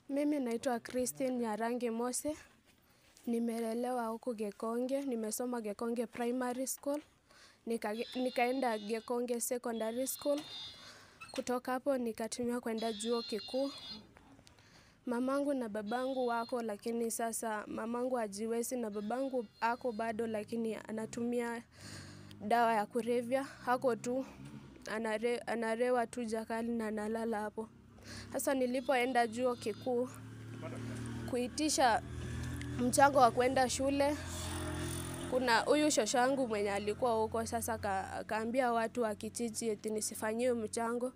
Mimi naitwa Christine Nyarangi Mose. Nimelelewa huku Gekonge, nimesoma Gekonge Primary School, nikaenda Gekonge Secondary School. Kutoka hapo nikatumia kwenda chuo kikuu. Mamangu na babangu wako, lakini sasa mamangu hajiwezi na babangu ako bado, lakini anatumia dawa ya kulevya. Hako tu anarewa tu jakali na analala hapo. Sasa nilipoenda chuo kikuu kuitisha mchango wa kwenda shule, kuna huyu shoshangu mwenye alikuwa huko, sasa kaambia watu wa kijiji eti nisifanyiwe mchango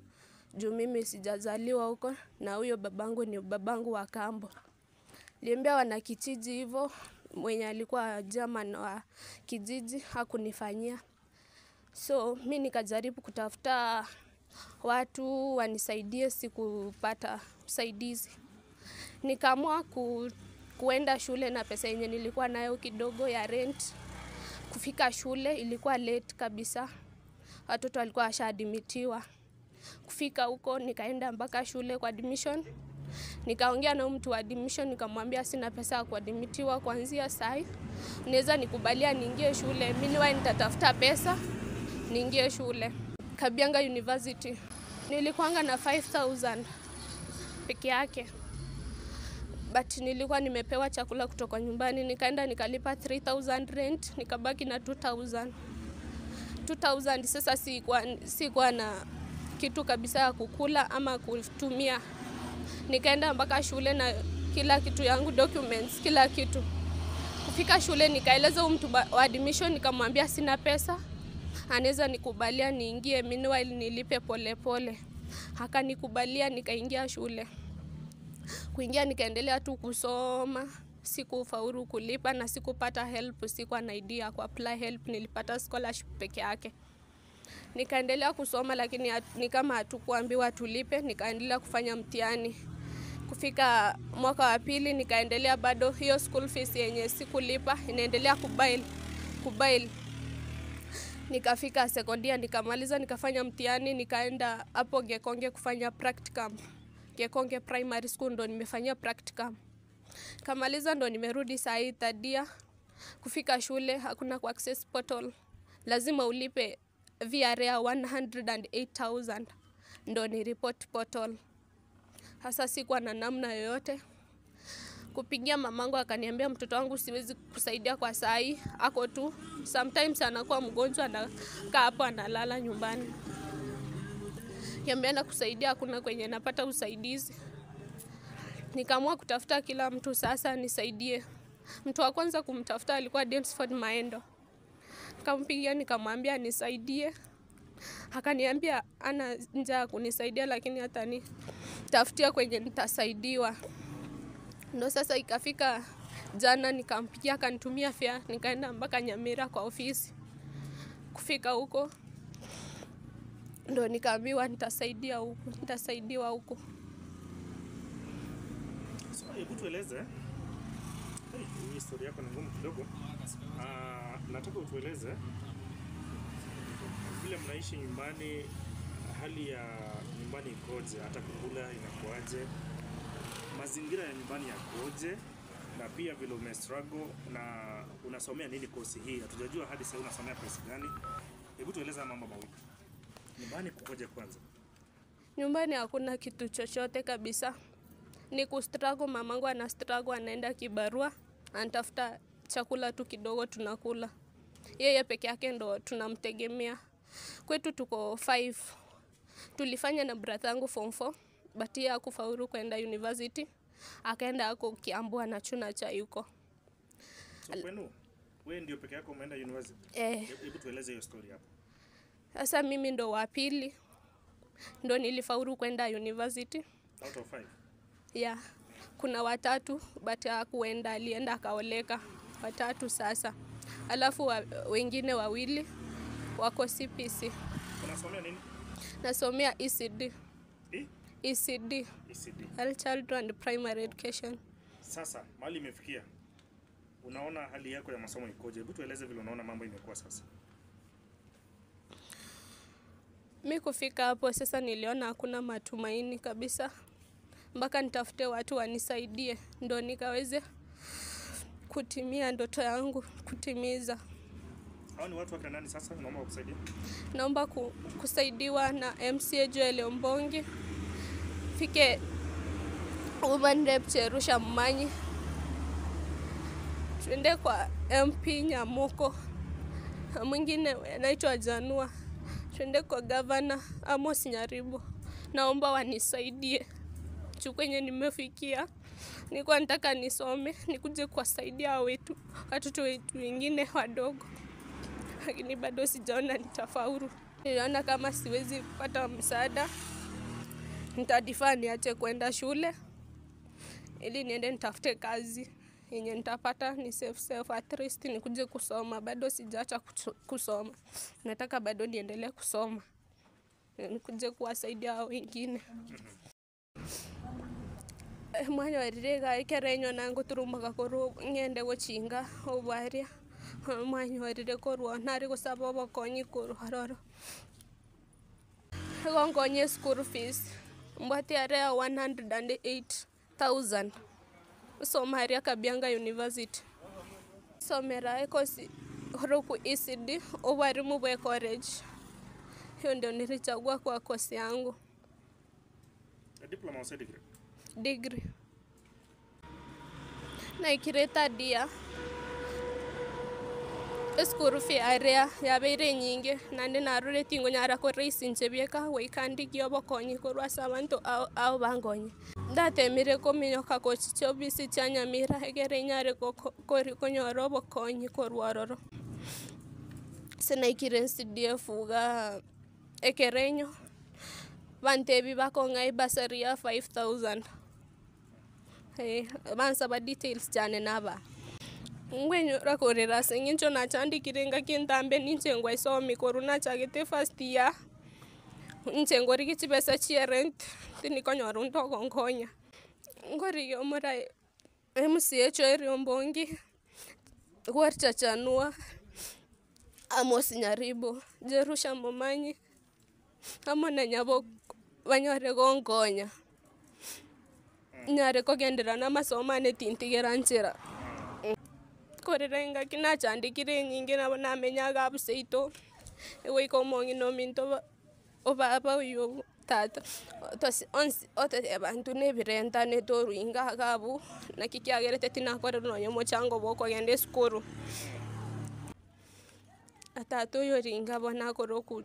juu mimi sijazaliwa huko na huyo babangu ni babangu wa kambo. Liambia wana kijiji hivyo, mwenye alikuwa German wa kijiji hakunifanyia. So mimi nikajaribu kutafuta watu wanisaidie, sikupata usaidizi. Nikaamua kuenda shule na pesa yenye nilikuwa nayo kidogo ya rent. Kufika shule ilikuwa late kabisa, watoto walikuwa washaadmitiwa. Kufika huko nikaenda mpaka shule kwa admission. Nikaongea na mtu wa admission, nikamwambia sina pesa ya kuadmitiwa kuanzia sai, unaweza nikubalia niingie shule, mimi nitatafuta pesa niingie shule. Kabianga University nilikuanga na 5,000 peke yake, but nilikuwa nimepewa chakula kutoka nyumbani. Nikaenda nikalipa 3,000 rent, nikabaki na 2,000. Sasa sikuwa na kitu kabisa ya kukula ama kutumia. Nikaenda mpaka shule na kila kitu yangu, documents, kila kitu. Kufika shule nikaeleza mtu wa admission, nikamwambia sina pesa, anaweza nikubalia niingie meanwhile nilipe pole pole. Hakanikubalia, nikaingia shule. Kuingia nikaendelea tu kusoma, sikufaulu kulipa na sikupata help, sikuwa na idea ku apply help, nilipata scholarship peke yake. Nikaendelea kusoma lakini ni kama hatukuambiwa tulipe, nikaendelea kufanya mtihani. Kufika mwaka wa pili nikaendelea bado hiyo school fees yenye sikulipa inaendelea kubail. Nikafika sekondia nikamaliza, nikafanya mtihani, nikaenda hapo Gekonge kufanya practicum. Gekonge Primary School ndo nimefanyia practicum. Kamaliza ndo nimerudi saa hii third year. Kufika shule hakuna ku access portal, lazima ulipe VRA 108,000 ndo ni report portal. Hasa sikuwa na namna yoyote. Kupigia mamangu akaniambia mtoto wangu siwezi kusaidia kwa saa hii, ako tu sometimes anakuwa mgonjwa na kaa hapo analala nyumbani. Niambia kusaidia hakuna kwenye napata usaidizi. Nikaamua kutafuta kila mtu sasa nisaidie. Mtu wa kwanza kumtafuta alikuwa Densford Maendo. Nikampigia nikamwambia nisaidie. Akaniambia ana njaa kunisaidia lakini hata ni tafutia kwenye nitasaidiwa. Ndo sasa ikafika jana nikampigia akanitumia fare, nikaenda mpaka Nyamira kwa ofisi. Kufika huko ndo nikaambiwa nitasaidiwa huko. So, hebu tueleze. Hii historia yako ni ngumu kidogo. Nataka utueleze vile mnaishi nyumbani, hali ya nyumbani ikoje, hata kukula inakuaje, mazingira ya nyumbani yakoje, na pia vile umestruggle na unasomea nini kosi hii. Hatujajua hadi sasa unasomea kosi gani. Hebu tueleze mambo mawili. Nyumbani kukoje kwanza? Nyumbani hakuna kitu chochote kabisa. Ni kustruggle, mamangu ana struggle, anaenda kibarua, anatafuta chakula tu kidogo tunakula. Yeye peke yake ndo tunamtegemea. Kwetu tuko 5. Tulifanya na brother yangu form 4, but yeye hakufaulu kwenda university. Akaenda huko Kiambu anachuna chai huko. So kwenu wewe ndio peke yako umeenda university? Hebu tueleze hiyo story hapo. Sasa mimi ndo wa pili ndo nilifaulu kwenda university. Out of 5? Yeah. Kuna watatu but hakuenda, alienda akaoleka. Watatu sasa. Alafu wengine wawili wako CPC. Unasomea nini? Nasomea ECD. ECD. Early Childhood and Primary Education. Sasa mahali imefikia, unaona hali yako ya masomo ikoje? Hebu tueleze vile unaona mambo imekuwa sasa. Mimi kufika hapo sasa niliona hakuna matumaini kabisa. mpaka nitafute watu wanisaidie ndo nikaweze kutimia ndoto yangu kutimiza. Hao ni watu wa nani sasa unaomba kukusaidia? Naomba kusaidiwa na MCA Joel Ombongi, fike Women Rep Cherusha Mmanyi, tuende kwa MP Nyamuko, mwingine anaitwa Janua, tuende kwa Governor Amos Nyaribo. Naomba wanisaidie kwenye nimefikia. Nilikuwa nataka nisome nikuje kuwasaidia watoto wetu wengine wadogo, lakini bado sijaona nitafaulu. Niliona kama siwezi kupata msaada, nitadifaa niache kwenda shule ili niende nitafute kazi yenye nitapata ni safe at least nikuje kusoma. Bado sijaacha kusoma, nataka bado niendelee kusoma nikuje kuwasaidia wengine. Mwana warega ikerenyo nangu turumaka koru ngende gochinga obwaria mwana warire koru nari gusaba obokonyi koru haroro gongonye school fees mbati area 108,000 Somaria Kabianga University somera ekosi horoku ECD obwarimu bwe college. Hiyo ndio nilichagua kwa kosi yangu. Diploma au degree? Degree. Na ikireta dia school fee area yabeire nyingi nande narure tingo nyara ko race nchebieka weikandiki obokonyi korwa sabantu au bangonyi ndatemire kominyoka ko chobisi chanyamira egere nyare kori konyoro obokonyi korwaroro sena ikirensi diefuga ekerenyo bantebi bakonga basaria 5,000. Bansaba details cyane naba ngwenyo rakorera sengincho nachandikirenga kintambe ninchengwa isomi koruna chagete first year nchengori kichibesa chia rent tinikonyoro ntoko nkonya ngori yomora MCA Joel Ombongi Gwarcha Chanua Amos Nyaribo Cherusha Mmanyi amona nyabo banyore gongonya nyare kogendera n'amasomo ane tintigera nchera korerenga kinachandikire nyingi nabo namenyaga abuseito ewe ikomongi no minto obaba uyo tata ote abantu nebirenta netoruinga gabu nakikiagerete tinakorera nonyomo chango boko gende skuru atato yoringa bona koroku